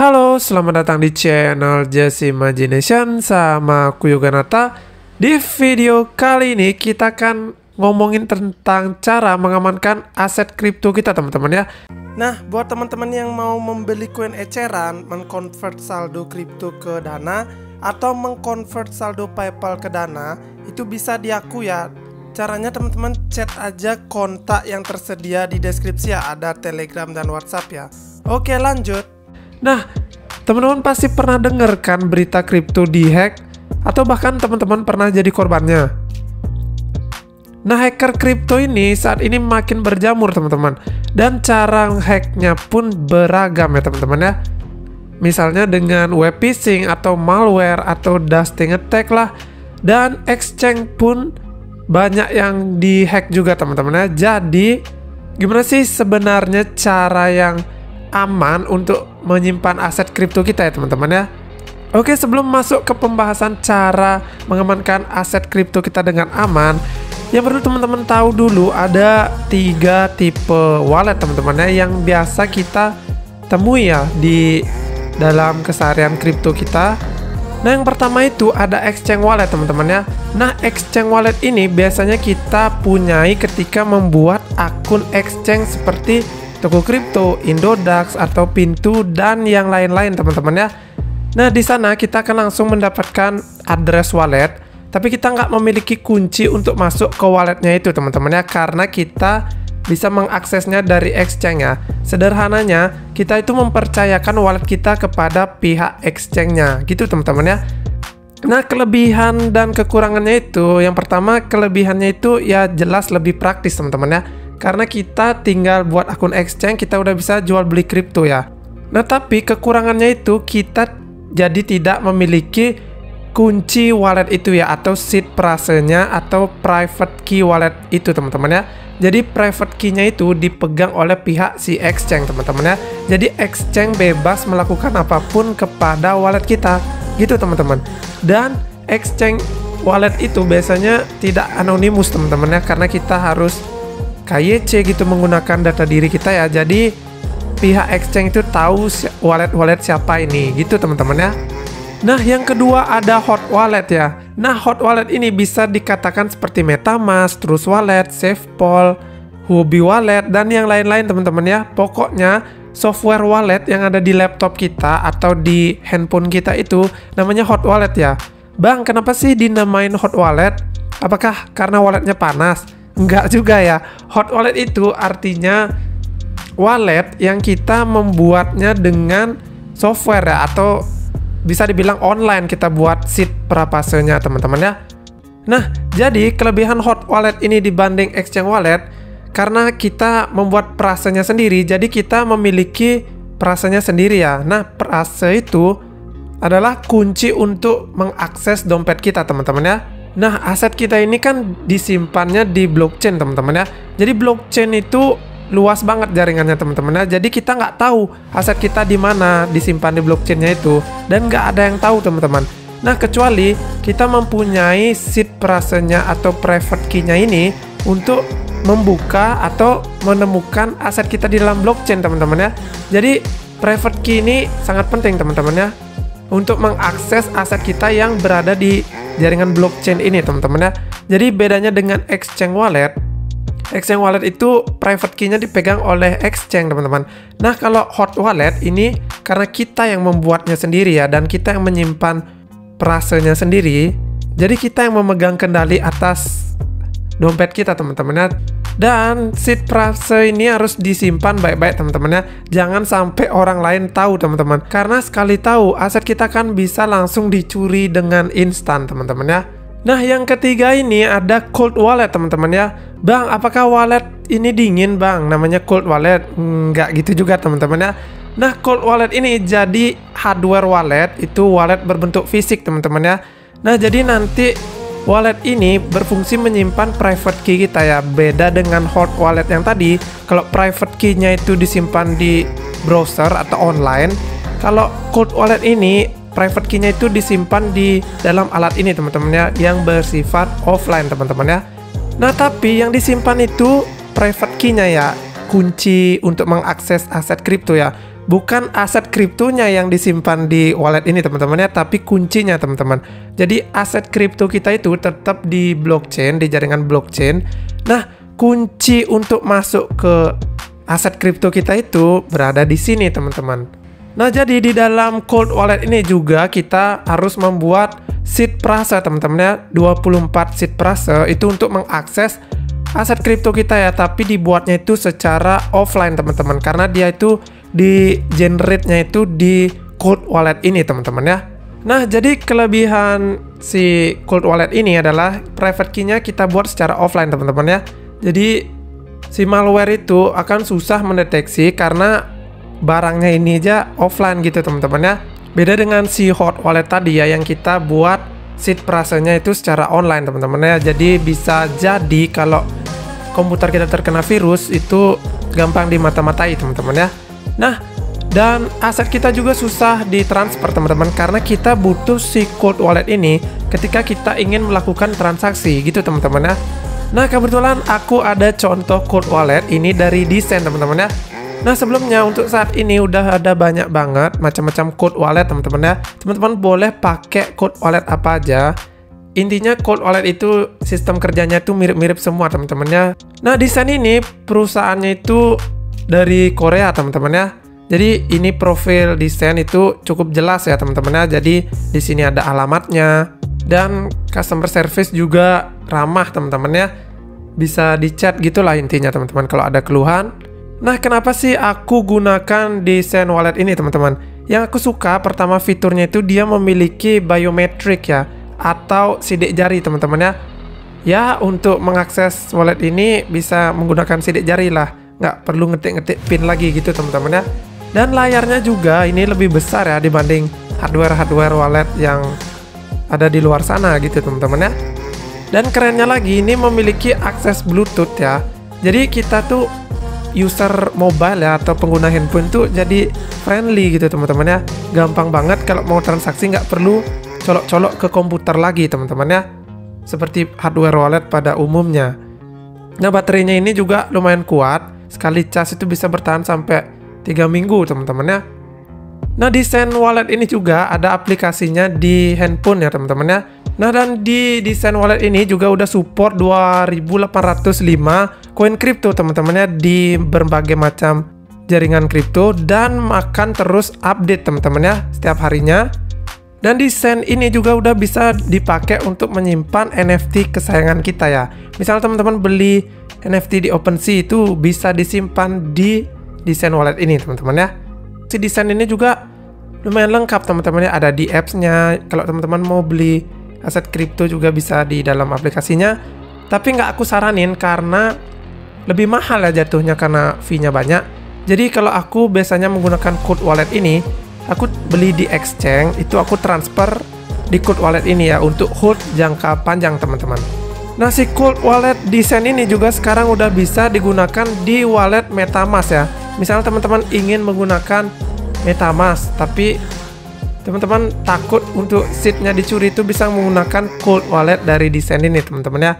Halo, selamat datang di channel Just Imagination sama aku Yoga Nata. Di video kali ini kita akan ngomongin tentang cara mengamankan aset kripto kita, teman-teman ya. Nah, buat teman-teman yang mau membeli koin eceran, mengkonvert saldo kripto ke Dana atau mengkonvert saldo PayPal ke Dana, itu bisa di aku ya. Caranya teman-teman chat aja kontak yang tersedia di deskripsi ya, ada Telegram dan WhatsApp ya. Oke, lanjut. Nah, teman-teman pasti pernah dengar kan berita kripto dihack atau bahkan teman-teman pernah jadi korbannya. Nah, hacker kripto ini saat ini makin berjamur teman-teman, dan cara hacknya pun beragam ya teman-teman ya. Misalnya dengan web phishing atau malware atau dusting attack lah, dan exchange pun banyak yang dihack juga teman-teman ya. Jadi gimana sih sebenarnya cara yang aman untuk menyimpan aset kripto kita ya teman-teman ya. Oke, sebelum masuk ke pembahasan cara mengamankan aset kripto kita dengan aman, yang perlu teman-teman tahu dulu ada 3 tipe wallet teman-teman ya yang biasa kita temui ya di dalam keseharian kripto kita. Nah, yang pertama itu ada exchange wallet teman-teman ya. Nah, exchange wallet ini biasanya kita punyai ketika membuat akun exchange seperti toko kripto, Indodax atau Pintu dan yang lain-lain teman-teman ya. Nah, di sana kita akan langsung mendapatkan address wallet, tapi kita nggak memiliki kunci untuk masuk ke walletnya itu teman-teman ya, karena kita bisa mengaksesnya dari exchange ya. Sederhananya, kita itu mempercayakan wallet kita kepada pihak exchange-nya gitu teman-teman ya. Nah, kelebihan dan kekurangannya itu, yang pertama kelebihannya itu ya jelas lebih praktis teman-teman ya. Karena kita tinggal buat akun exchange, kita udah bisa jual beli kripto ya. Nah, tapi kekurangannya itu kita jadi tidak memiliki kunci wallet itu ya, atau seed phrase-nya atau private key wallet itu teman-teman ya. Jadi private key-nya itu dipegang oleh pihak si exchange teman-teman ya. Jadi exchange bebas melakukan apapun kepada wallet kita gitu teman-teman. Dan exchange wallet itu biasanya tidak anonimus teman-teman ya, karena kita harus KYC gitu menggunakan data diri kita ya. Jadi pihak exchange itu tahu wallet siapa ini gitu teman-teman ya. Nah, yang kedua ada hot wallet ya. Nah, hot wallet ini bisa dikatakan seperti MetaMask, Trust Wallet, SafePol, Huobi Wallet dan yang lain-lain teman-teman ya. Pokoknya software wallet yang ada di laptop kita atau di handphone kita itu namanya hot wallet ya. Bang, kenapa sih dinamain hot wallet? Apakah karena walletnya panas? Enggak juga ya. Hot wallet itu artinya wallet yang kita membuatnya dengan software ya, atau bisa dibilang online kita buat seed prapasenya teman-teman ya. Nah, jadi kelebihan hot wallet ini dibanding exchange wallet karena kita membuat prasenya sendiri, jadi kita memiliki prasenya sendiri ya. Nah, prase itu adalah kunci untuk mengakses dompet kita teman-teman ya. Nah, aset kita ini kan disimpannya di blockchain teman-teman ya. Jadi blockchain itu luas banget jaringannya teman-teman ya. Jadi kita nggak tahu aset kita di mana disimpan di blockchainnya itu, dan nggak ada yang tahu teman-teman. Nah, kecuali kita mempunyai seed phrase-nya atau private key-nya ini untuk membuka atau menemukan aset kita di dalam blockchain teman-teman ya. Jadi private key ini sangat penting teman-teman ya untuk mengakses aset kita yang berada di jaringan blockchain ini teman-teman ya. Jadi bedanya dengan exchange wallet itu private key-nya dipegang oleh exchange teman-teman. Nah, kalau hot wallet ini karena kita yang membuatnya sendiri ya, dan kita yang menyimpan prasenya sendiri, jadi kita yang memegang kendali atas dompet kita teman-teman ya. Dan seed phrase ini harus disimpan baik-baik teman-teman ya. Jangan sampai orang lain tahu teman-teman, karena sekali tahu aset kita kan bisa langsung dicuri dengan instan teman-teman ya. Nah, yang ketiga ini ada cold wallet teman-teman ya. Bang, apakah wallet ini dingin bang? Namanya cold wallet? Enggak gitu juga teman-teman ya. Nah, cold wallet ini jadi hardware wallet, itu wallet berbentuk fisik teman-teman ya. Nah, jadi nanti wallet ini berfungsi menyimpan private key kita ya. Beda dengan hot wallet yang tadi, kalau private key-nya itu disimpan di browser atau online. Kalau cold wallet ini private key-nya itu disimpan di dalam alat ini teman-teman ya, yang bersifat offline teman-teman ya. Nah, tapi yang disimpan itu private key-nya ya, kunci untuk mengakses aset kripto ya. bukan aset kriptonya yang disimpan di wallet ini teman-teman ya, tapi kuncinya teman-teman. Jadi aset kripto kita itu tetap di blockchain, di jaringan blockchain. Nah, kunci untuk masuk ke aset kripto kita itu berada di sini teman-teman. Nah, jadi di dalam cold wallet ini juga kita harus membuat seed phrase teman-teman ya, 24 seed phrase itu untuk mengakses aset kripto kita ya, tapi dibuatnya itu secara offline teman-teman, karena dia itu di generate-nya itu di cold wallet ini teman-teman ya. Nah, jadi kelebihan si cold wallet ini adalah private key-nya kita buat secara offline teman-teman ya. Jadi si malware itu akan susah mendeteksi karena barangnya ini aja offline gitu teman-teman ya. Beda dengan si hot wallet tadi ya, yang kita buat seed phrase-nya itu secara online teman-teman ya. Jadi bisa jadi kalau komputer kita terkena virus itu gampang dimata-matai teman-teman ya. Nah, dan aset kita juga susah ditransfer teman-teman, karena kita butuh si cold wallet ini ketika kita ingin melakukan transaksi gitu teman-teman ya. Nah, kebetulan aku ada contoh cold wallet ini dari Design teman-teman ya. Nah, sebelumnya untuk saat ini udah ada banyak banget macam-macam cold wallet teman-teman ya. Teman-teman boleh pakai cold wallet apa aja. Intinya cold wallet itu sistem kerjanya itu mirip-mirip semua teman-teman ya. Nah, Design ini perusahaannya itu dari Korea teman-teman ya. Jadi ini profil Design itu cukup jelas ya teman-teman ya. Jadi di sini ada alamatnya dan customer service juga ramah teman-teman ya. Bisa di chat gitulah intinya teman-teman kalau ada keluhan. Nah, kenapa sih aku gunakan Design wallet ini teman-teman? Yang aku suka pertama fiturnya itu dia memiliki biometrik ya, atau sidik jari teman-teman ya. Ya, untuk mengakses wallet ini bisa menggunakan sidik jari lah, nggak perlu ngetik-ngetik pin lagi gitu teman-teman ya. Dan layarnya juga ini lebih besar ya dibanding hardware wallet yang ada di luar sana gitu teman-teman ya. Dan kerennya lagi ini memiliki akses Bluetooth ya. Jadi kita tuh user mobile ya, atau pengguna handphone tuh jadi friendly gitu teman-teman ya. Gampang banget kalau mau transaksi, nggak perlu colok-colok ke komputer lagi teman-teman ya, seperti hardware wallet pada umumnya. Nah, baterainya ini juga lumayan kuat, sekali cas itu bisa bertahan sampai 3 minggu teman-teman ya. Nah, Design wallet ini juga ada aplikasinya di handphone ya teman-teman ya. Nah, dan di Design wallet ini juga udah support 2805 koin kripto teman-teman ya, di berbagai macam jaringan kripto, dan akan terus update teman-teman ya setiap harinya. Dan Design ini juga udah bisa dipakai untuk menyimpan NFT kesayangan kita ya. Misal teman-teman beli NFT di OpenSea itu bisa disimpan di Design wallet ini teman-teman ya. Si Design ini juga lumayan lengkap teman-teman ya, ada di apps-nya. Kalau teman-teman mau beli aset kripto juga bisa di dalam aplikasinya. Tapi nggak aku saranin karena lebih mahal ya jatuhnya karena fee-nya banyak. Jadi kalau aku biasanya menggunakan cold wallet ini, aku beli di exchange, itu aku transfer di cold wallet ini ya untuk hold jangka panjang teman-teman. Nah, si cold wallet Design ini juga sekarang udah bisa digunakan di wallet MetaMask ya. Misalnya teman-teman ingin menggunakan MetaMask tapi teman-teman takut untuk seed-nya dicuri, itu bisa menggunakan cold wallet dari Design ini teman-teman ya,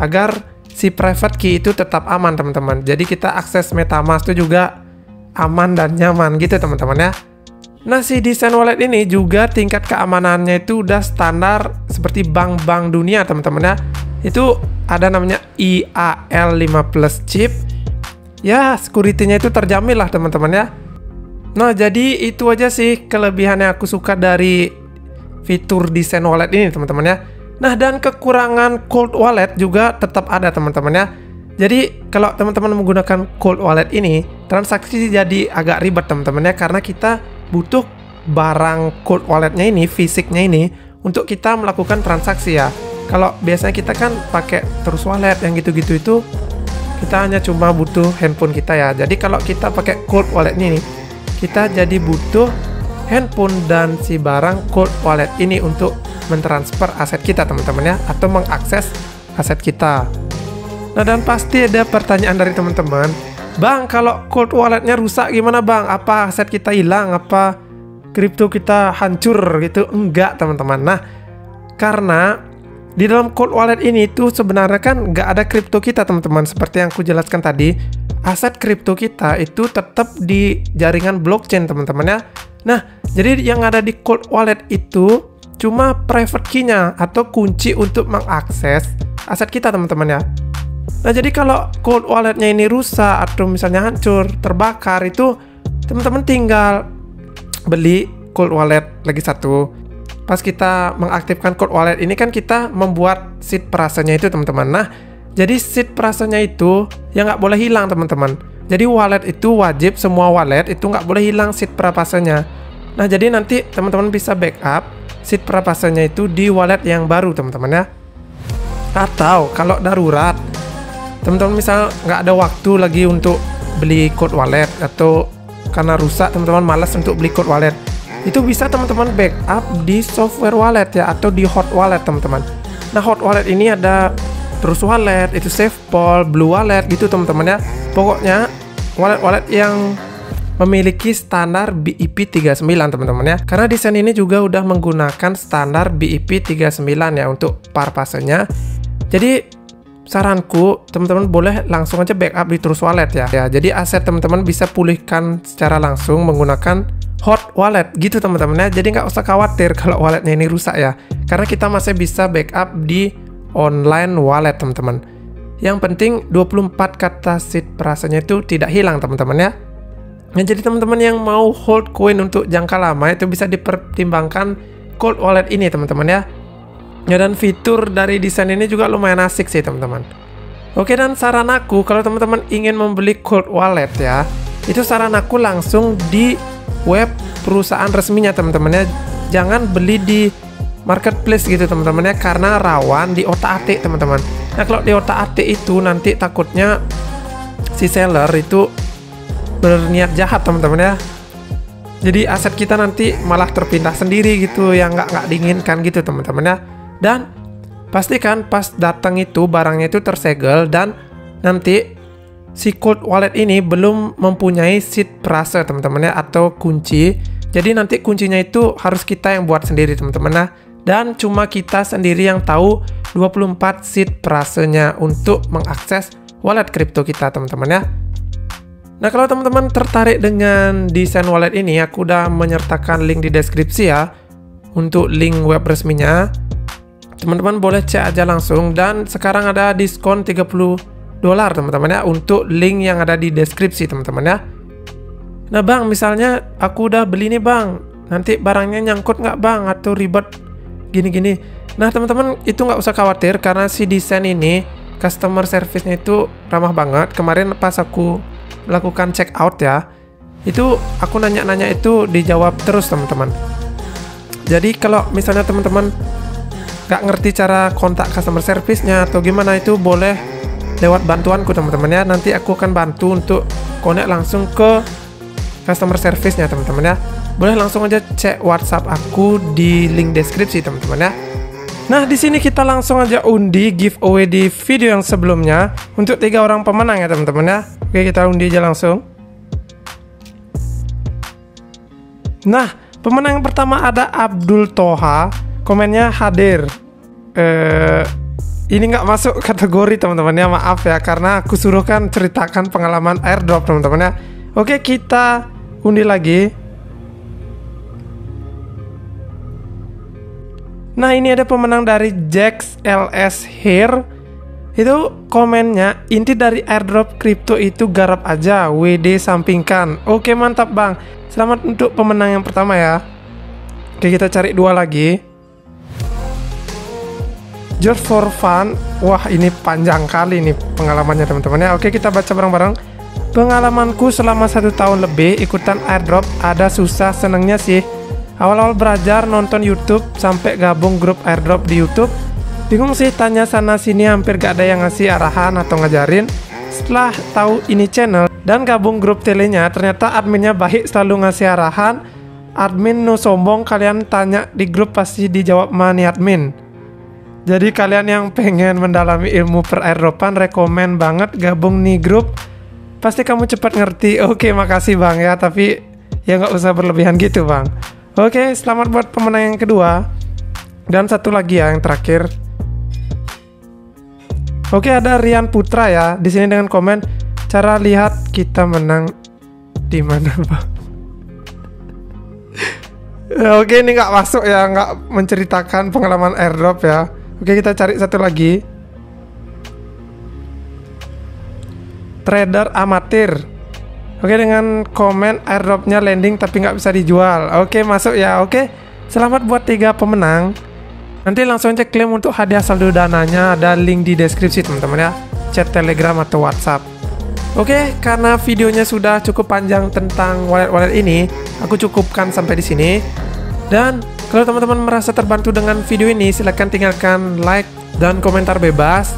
agar si private key itu tetap aman teman-teman. Jadi kita akses MetaMask itu juga aman dan nyaman gitu teman-teman ya. Nah, si Design wallet ini juga tingkat keamanannya itu udah standar seperti bank-bank dunia teman-teman ya. Itu ada namanya IAL5+ chip. Ya, security-nya itu terjamin lah teman-teman ya. Nah, jadi itu aja sih kelebihan yang aku suka dari fitur Design wallet ini teman-teman ya. Nah, dan kekurangan cold wallet juga tetap ada teman-teman ya. Jadi kalau teman-teman menggunakan cold wallet ini, transaksi jadi agak ribet teman-teman ya, karena kita butuh barang cold walletnya ini, fisiknya ini, untuk kita melakukan transaksi ya. Kalau biasanya kita kan pakai terus wallet yang gitu-gitu, itu kita hanya cuma butuh handphone kita ya. Jadi kalau kita pakai cold wallet ini, kita jadi butuh handphone dan si barang cold wallet ini untuk mentransfer aset kita teman-teman ya, atau mengakses aset kita. Nah, dan pasti ada pertanyaan dari teman-teman, Bang, kalau cold walletnya rusak gimana Bang? Apa aset kita hilang? Apa kripto kita hancur gitu? Enggak teman-teman. Nah, karena di dalam cold wallet ini tuh sebenarnya kan nggak ada kripto kita teman-teman. Seperti yang aku jelaskan tadi, aset kripto kita itu tetap di jaringan blockchain teman-teman ya. Nah, jadi yang ada di cold wallet itu cuma private key-nya atau kunci untuk mengakses aset kita teman-teman ya. Nah, jadi kalau cold walletnya ini rusak atau misalnya hancur, terbakar, itu teman-teman tinggal beli cold wallet lagi satu. Pas kita mengaktifkan cold wallet ini kan kita membuat seed perasanya itu teman-teman. Nah, jadi seed perasanya itu yang nggak boleh hilang teman-teman. Jadi wallet itu wajib, semua wallet itu nggak boleh hilang seed perasanya. Nah, jadi nanti teman-teman bisa backup seed perasanya itu di wallet yang baru teman-teman ya. Atau kalau darurat, teman-teman misal nggak ada waktu lagi untuk beli cold wallet atau karena rusak teman-teman malas untuk beli cold wallet, itu bisa teman-teman backup di software wallet ya, atau di hot wallet teman-teman. Nah, hot wallet ini ada Trust Wallet, itu SafePol, Blue Wallet gitu teman-teman ya. Pokoknya wallet-wallet yang memiliki standar BIP 39 teman-teman ya. Karena desain ini juga udah menggunakan standar BIP 39 ya untuk parpasenya. Jadi saranku teman-teman boleh langsung aja backup di Trust Wallet ya. Jadi aset teman-teman bisa pulihkan secara langsung menggunakan hot wallet gitu teman-teman ya. Jadi nggak usah khawatir kalau walletnya ini rusak ya, karena kita masih bisa backup di online wallet teman-teman. Yang penting 24 kata seed perasanya itu tidak hilang teman-teman ya. Nah, jadi teman-teman yang mau hold coin untuk jangka lama itu bisa dipertimbangkan cold wallet ini teman-teman ya. Dan fitur dari desain ini juga lumayan asik sih teman-teman. Oke, dan saran aku kalau teman-teman ingin membeli cold wallet ya, itu saran aku langsung di web perusahaan resminya teman-teman ya. Jangan beli di marketplace gitu teman-teman ya, karena rawan di otak-atik teman-teman. Nah, kalau di otak-atik itu nanti takutnya si seller itu berniat jahat teman-teman ya. Jadi aset kita nanti malah terpindah sendiri gitu, yang nggak diinginkan gitu teman-teman ya. Dan pastikan pas datang itu barangnya itu tersegel dan nanti si cold wallet ini belum mempunyai seed prase teman-teman ya, atau kunci. Jadi nanti kuncinya itu harus kita yang buat sendiri teman-teman ya. Dan cuma kita sendiri yang tahu 24 seed prasenya untuk mengakses wallet kripto kita teman-teman ya. Nah, kalau teman-teman tertarik dengan desain wallet ini, aku udah menyertakan link di deskripsi ya untuk link web resminya. Teman-teman boleh cek aja langsung, dan sekarang ada diskon $30 teman-teman ya untuk link yang ada di deskripsi teman-teman ya. Nah bang, misalnya aku udah beli nih bang, nanti barangnya nyangkut nggak bang, atau ribet gini-gini. Nah teman-teman itu nggak usah khawatir, karena si desain ini customer service-nya itu ramah banget. Kemarin pas aku melakukan check out ya, itu aku nanya-nanya itu dijawab terus teman-teman. Jadi kalau misalnya teman-teman nggak ngerti cara kontak customer service-nya atau gimana, itu boleh lewat bantuanku teman-teman ya. Nanti aku akan bantu untuk connect langsung ke customer service-nya teman-teman ya. Boleh langsung aja cek WhatsApp aku di link deskripsi teman-teman ya. Nah, di sini kita langsung aja undi giveaway di video yang sebelumnya untuk 3 orang pemenang ya teman-teman ya. Oke, kita undi aja langsung. Nah, pemenang yang pertama ada Abdul Toha, komennya hadir. Ini nggak masuk kategori teman-teman ya, maaf ya, karena aku suruh kan ceritakan pengalaman airdrop teman-teman ya. Oke, kita undi lagi. Nah, ini ada pemenang dari Jax LS Here. Itu komennya, inti dari airdrop kripto itu garap aja, WD sampingkan. Oke, mantap bang. Selamat untuk pemenang yang pertama ya. Oke, kita cari 2 lagi. Just for fun. Wah, ini panjang kali nih pengalamannya teman-teman ya. Oke, kita baca bareng-bareng. Pengalamanku selama 1 tahun lebih ikutan airdrop, ada susah senengnya sih. Awal-awal belajar nonton YouTube sampai gabung grup airdrop di YouTube. Bingung sih, tanya sana sini hampir gak ada yang ngasih arahan atau ngajarin. Setelah tahu ini channel dan gabung grup telenya, ternyata adminnya baik, selalu ngasih arahan. Admin no sombong, kalian tanya di grup pasti dijawab mani admin. Jadi kalian yang pengen mendalami ilmu per airdropan, rekomen banget gabung nih grup. Pasti kamu cepat ngerti. Oke, makasih bang ya, tapi ya nggak usah berlebihan gitu bang. Oke, selamat buat pemenang yang kedua. Dan satu lagi ya, yang terakhir. Oke, ada Rian Putra ya di sini dengan komen cara lihat kita menang di mana, Pak. Oke, ini nggak masuk ya, nggak menceritakan pengalaman airdrop ya. Oke, kita cari satu lagi. Trader amatir. Oke, dengan komen airdropnya landing tapi nggak bisa dijual. Oke, masuk ya. Oke, selamat buat 3 pemenang. Nanti langsung aja klaim untuk hadiah saldo dananya, ada link di deskripsi teman-teman ya, chat Telegram atau WhatsApp. Oke, karena videonya sudah cukup panjang tentang wallet-wallet ini, aku cukupkan sampai di sini. Dan kalau teman-teman merasa terbantu dengan video ini, silahkan tinggalkan like dan komentar bebas.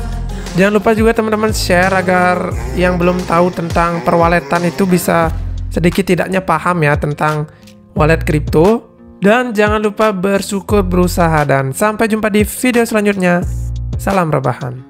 Jangan lupa juga teman-teman share agar yang belum tahu tentang perwaletan itu bisa sedikit tidaknya paham ya tentang wallet kripto. Dan jangan lupa bersyukur berusaha dan sampai jumpa di video selanjutnya. Salam rebahan.